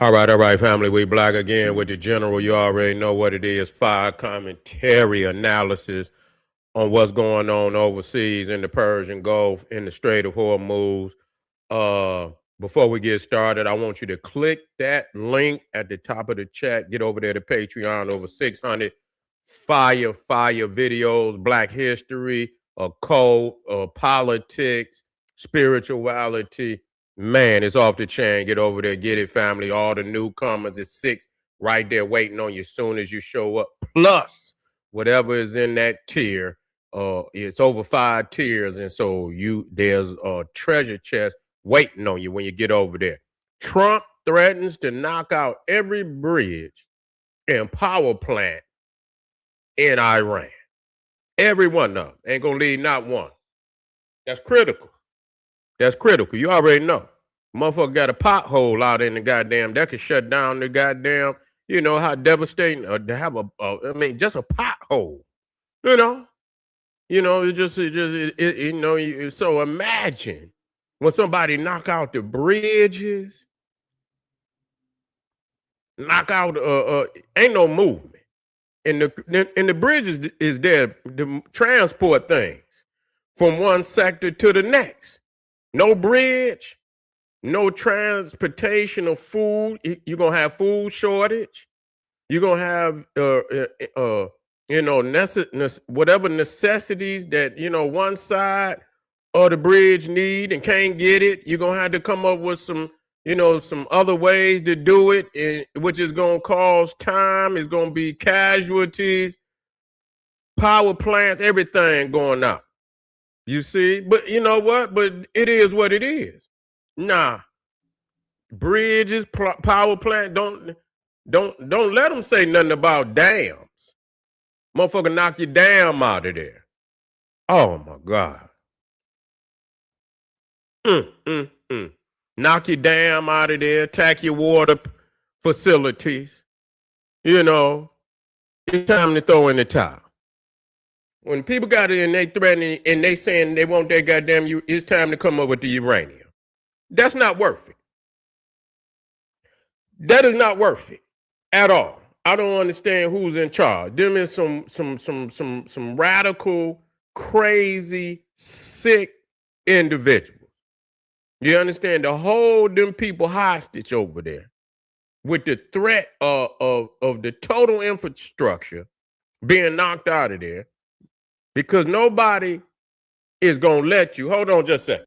All right, family. We black again with the general. You already know what it is. Fire commentary analysis on what's going on overseas in the Persian Gulf, in the Strait of Hormuz. Uh, Before we get started, I want you to click that link at the top of the chat. Get over there to Patreon. Over 600 fire videos, Black history, occult, politics, spirituality. Man, it's off the chain. Get over there, get it, family. All the newcomers, it's 6 right there waiting on you as soon as you show up. Plus, whatever is in that tier, it's over 5 tiers, and so there's a treasure chest waiting on you when you get over there. Trump threatens to knock out every bridge and power plant in Iran. Every one of them. Ain't gonna leave not one. That's critical. That's critical. You already know. Motherfucker got a pothole out in the goddamn that could shut down the goddamn, you know how devastating to have just a pothole. You know? So imagine when somebody knock out the bridges, knock out ain't no movement. And the bridges is there to transport things from one sector to the next. No bridge, no transportation of food. You're gonna have food shortage. You're gonna have whatever necessities that one side of the bridge need and can't get it. You're gonna have to come up with some other ways to do it, which is gonna cause time. It's gonna be casualties, power plants, everything going up. You see, but you know what? But it is what it is. Nah, bridges, power plant. Don't let them say nothing about dams. Motherfucker, knock your dam out of there. Oh my God. Knock your dam out of there. Attack your water facilities. It's time to throw in the towel. When people got it and they threatening and they saying they want that goddamn it's time to come up with the uranium. That's not worth it. That is not worth it at all. I don't understand who's in charge. Them is some radical, crazy, sick individuals. You understand? To hold them people hostage over there with the threat of the total infrastructure being knocked out of there because nobody is going to let you. Hold on just a second.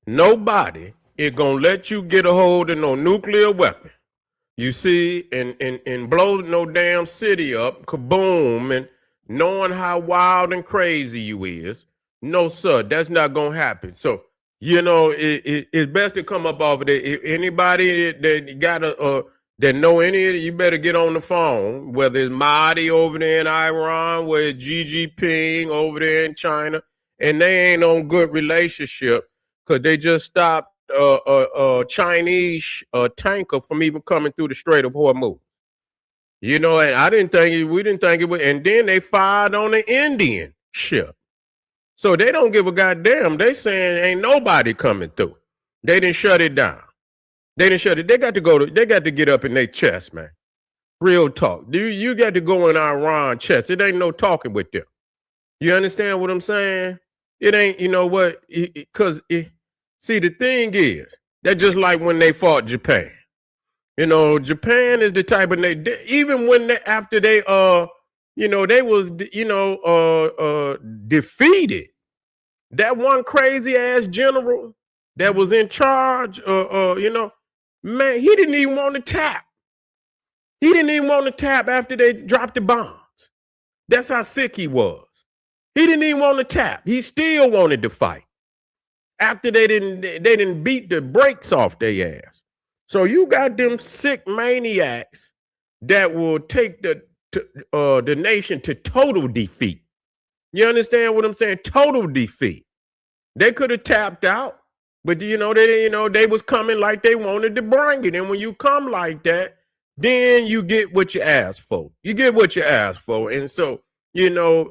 Nobody is going to let you get a hold of no nuclear weapon. You see, and blow no damn city up, kaboom, and knowing how wild and crazy you is. No, sir, that's not going to happen. So, it's best to come up off of it. If anybody that got that know any of it, you better get on the phone, whether it's Mahdi over there in Iran, whether it's Xi Jinping over there in China, and they ain't on good relationship because they just stopped Chinese tanker from even coming through the Strait of Hormuz. And we didn't think it was, and then they fired on the Indian ship. So they don't give a goddamn. They saying ain't nobody coming through. They didn't shut it down. They got to get up in their chest, man. Real talk. You got to go in Iran chest. It ain't no talking with them. You understand what I'm saying? It ain't, because see, the thing is, that's just like when they fought Japan. Japan is the type of even when after they they was defeated. That one crazy ass general that was in charge, man, he didn't even want to tap. He didn't even want to tap after they dropped the bombs. That's how sick he was. He didn't even want to tap. He still wanted to fight. After they didn't beat the brakes off their ass. So you got them sick maniacs that will take the nation to total defeat. You understand what I'm saying? Total defeat. They could have tapped out. But they was coming like they wanted to bring it. And when you come like that, then you get what you ask for. You get what you ask for. And so,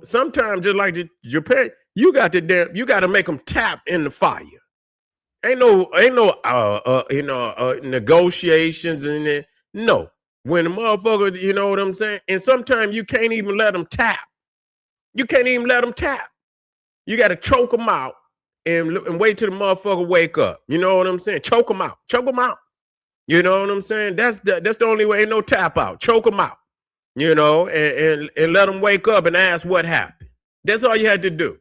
sometimes just like Japan, you got to make them tap in the fire. Ain't no negotiations in it. No. When the motherfucker, you know what I'm saying? And sometimes you can't even let them tap. You can't even let them tap. You got to choke them out and wait till the motherfucker wake up. You know what I'm saying? Choke them out. Choke them out. You know what I'm saying? That's the only way. Ain't no tap out. Choke them out. And let them wake up and ask what happened. That's all you had to do.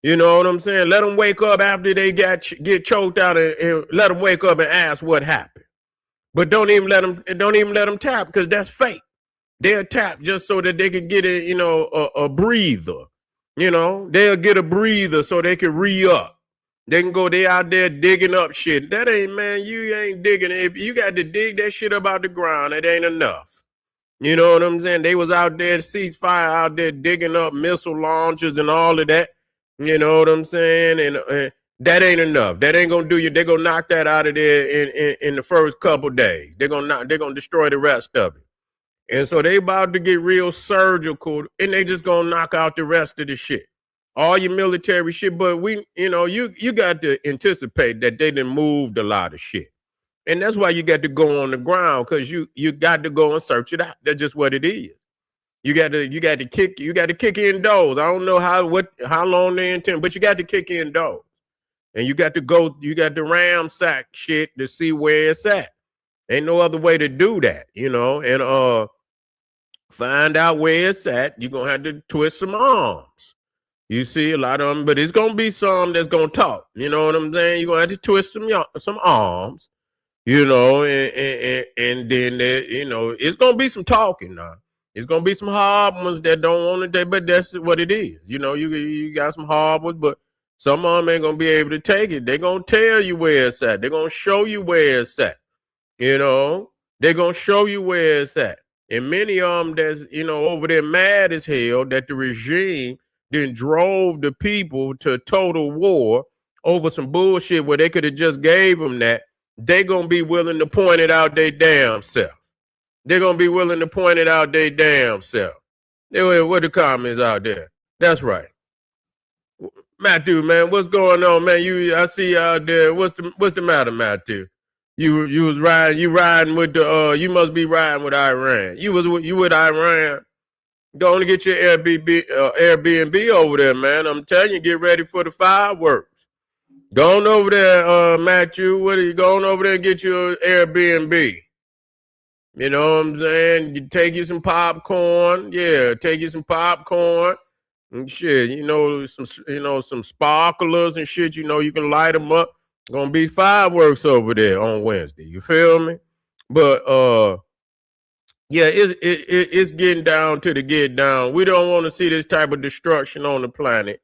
You know what I'm saying? Let them wake up after they get choked out and let them wake up and ask what happened. But don't even let them tap, because that's fake. They'll tap just so that they can get a breather. They'll get a breather so they can re-up. They out there digging up shit. That ain't, man, you ain't digging it. You got to dig that shit up out the ground. It ain't enough. You know what I'm saying? They was out there, ceasefire out there digging up missile launchers and all of that. You know what I'm saying? And that ain't enough. That ain't gonna do you. They're gonna knock that out of there in the first couple days. They're gonna destroy the rest of it. And so they about to get real surgical, and they just gonna knock out the rest of the shit. All your military shit, but you got to anticipate that they done moved a lot of shit. And that's why you got to go on the ground, because you got to go and search it out. That's just what it is. You got to kick in doors. I don't know how long they intend, but you got to kick in doors. And you got to ransack shit to see where it's at. Ain't no other way to do that, and find out where it's at. You're gonna have to twist some arms. You see a lot of them, but it's gonna be some that's gonna talk. You know what I'm saying? You're gonna have to twist some arms, and then it's gonna be some talking now. It's gonna be some hard ones that don't want to, but that's what it is. You got some hard ones, but some of them ain't gonna be able to take it. They're gonna tell you where it's at. They're gonna show you where it's at. They're gonna show you where it's at. And many of them that's over there mad as hell that the regime then drove the people to total war over some bullshit where they could have just gave them that. They gonna be willing to point it out their damn self. They're gonna be willing to point it out their damn self. What the comments out there? That's right. Matthew, man, what's going on, man? I see you out there. What's the matter, Matthew? You riding with you must be riding with Iran. You with Iran. Go on and get your Airbnb over there, man. I'm telling you, get ready for the fireworks. Go on over there, Matthew. What are you going over there and get your Airbnb? You know what I'm saying? You take you some popcorn. Yeah, take you some popcorn and shit. Some sparklers and shit. You can light them up. Gonna be fireworks over there on Wednesday. You feel me? But yeah, it's getting down to the get down. We don't want to see this type of destruction on the planet.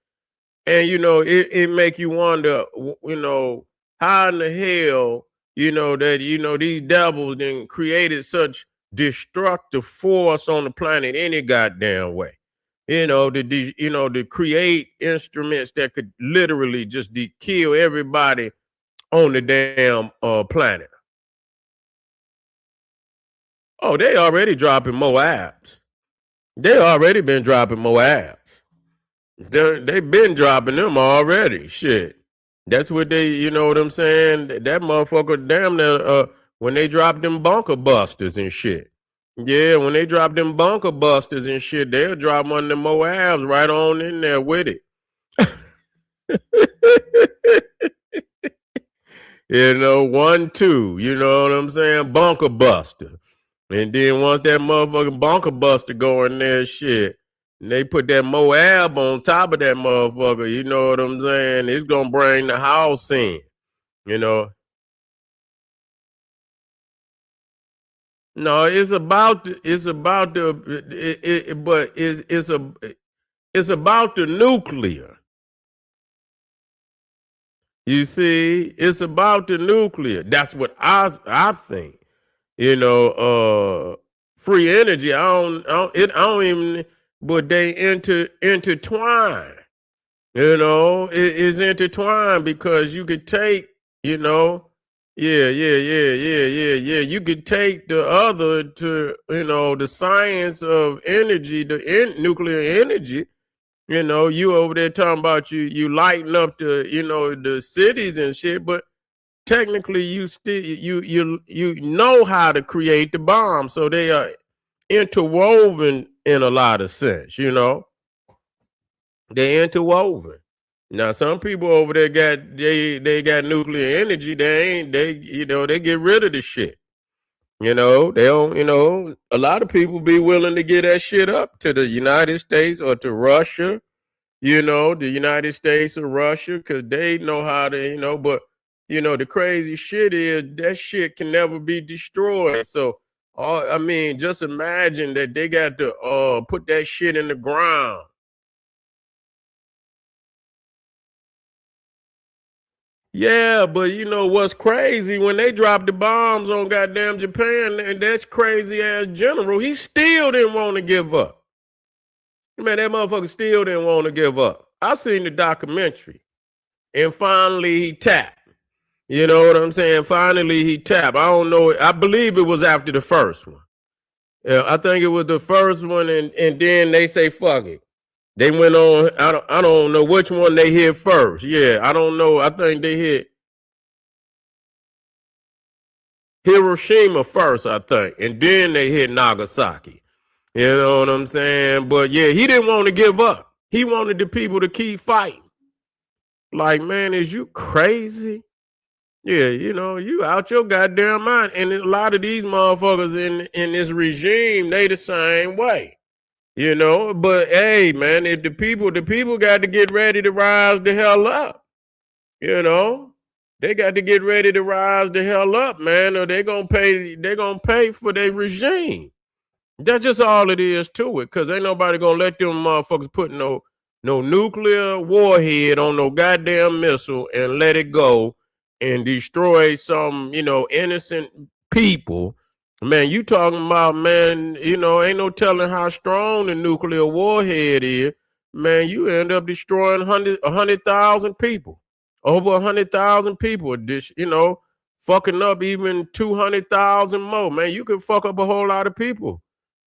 And it make you wonder, how in the hell, that these devils then created such destructive force on the planet any goddamn way. To create instruments that could literally just kill everybody on the damn planet. Oh, they already dropping more apps. They already been dropping more apps. They've been dropping them already. Shit. That's what you know what I'm saying? That motherfucker damn near when they drop them bunker busters and shit. Yeah, when they drop them bunker busters and shit, they'll drop one of them Moabs right on in there with it. 1, 2, you know what I'm saying? Bunker buster. And then once that motherfucking bunker buster go in there, shit, and they put that Moab on top of that motherfucker, you know what I'm saying? It's gonna bring the house in, No, it's about the nuclear. You see, it's about the nuclear. That's what I think. Free energy. I don't even. But they intertwine. It is intertwined because you could take You know, yeah. You could take the other to, the science of energy, nuclear energy. You over there talking about you lighten up the cities and shit, but technically you still you know how to create the bomb, so they are interwoven in a lot of sense. They're interwoven. Now some people over there they got nuclear energy. They ain't they they get rid of the shit. They don't. A lot of people be willing to get that shit up to the United States or to Russia. The United States or Russia, because they know how to. But the crazy shit is that shit can never be destroyed. So, I mean, just imagine that they got to put that shit in the ground. Yeah, but what's crazy when they dropped the bombs on goddamn Japan, and that's crazy ass general, he still didn't want to give up. Man, that motherfucker still didn't want to give up. I seen the documentary, and finally he tapped. You know what I'm saying? Finally he tapped. I don't know. I believe it was after the first one. Yeah, I think it was the first one, and then they say fuck it. They went on. I don't know which one they hit first. Yeah, I don't know. I think they hit Hiroshima first, I think, and then they hit Nagasaki. You know what I'm saying? But yeah, he didn't want to give up. He wanted the people to keep fighting. Like, man, is you crazy? Yeah, you out your goddamn mind. And a lot of these motherfuckers in this regime, they the same way. But hey, man, if the people got to get ready to rise the hell up. They got to get ready to rise the hell up, man, or they're gonna pay for their regime. That's just all it is to it, because ain't nobody gonna let them motherfuckers put no nuclear warhead on no goddamn missile and let it go and destroy some, innocent people. Man, you talking about, man, ain't no telling how strong the nuclear warhead is. Man, you end up destroying 100,000 people. Over 100,000 people, fucking up even 200,000 more. Man, you can fuck up a whole lot of people,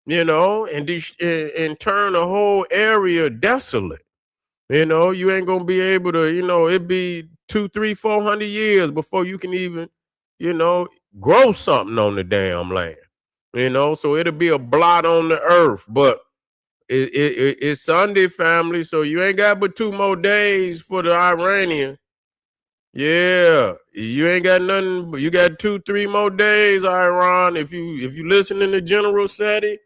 and turn a whole area desolate. You ain't gonna be able to, it be 2, 3, 400 years before you can even, grow something on the damn land. So it'll be a blot on the earth. But it's Sunday, family, so you ain't got but 2 more days for the Iranian. Yeah, you ain't got nothing, but you got 2, 3 more days, Iran. If you listening to General Seti,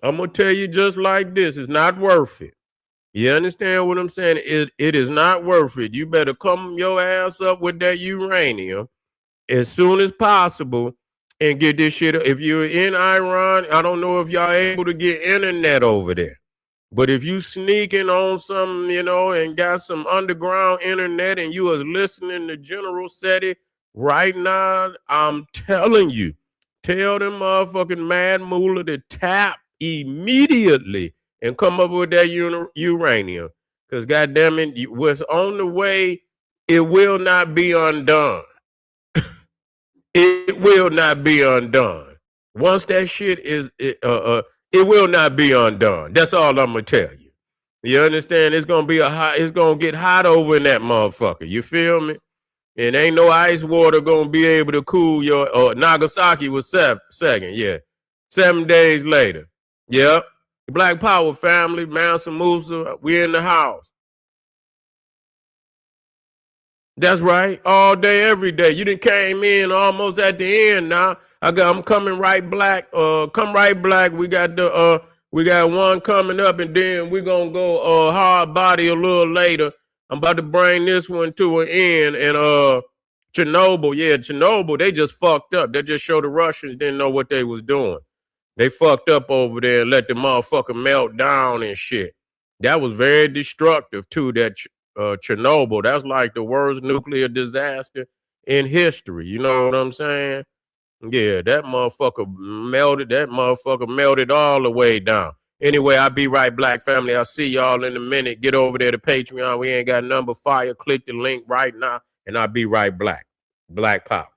I'm gonna tell you just like this: it's not worth it. You understand what I'm saying? It is not worth it. You better come your ass up with that uranium as soon as possible and get this shit. If you're in Iran, I don't know if y'all able to get internet over there. But if you sneaking on some, and got some underground internet and you was listening to General Seti right now, I'm telling you, tell them motherfucking Mad Moolah to tap immediately and come up with that uranium. Because goddamn it, what's on the way, it will not be undone. It will not be undone. Once that shit is, it will not be undone. That's all I'm gonna tell you. You understand? It's gonna be it's gonna get hot over in that motherfucker. You feel me? And ain't no ice water gonna be able to cool your. Nagasaki was second, yeah. 7 days later, yep. Black Power family, Mansa Musa, we in the house. That's right. All day, every day. You done came in almost at the end now. I'm coming right black. Come right black. We got one coming up, and then we're gonna go hard body a little later. I'm about to bring this one to an end. And Chernobyl, they just fucked up. They just showed the Russians didn't know what they was doing. They fucked up over there and let the motherfucker melt down and shit. That was very destructive too. That Chernobyl, that's like the worst nuclear disaster in history. You know what I'm saying? Yeah, that motherfucker melted all the way down. Anyway, I'll be right, Black family. I'll see y'all in a minute. Get over there to Patreon. We ain't got number fire. Click the link right now, and I'll be right black. Black Power.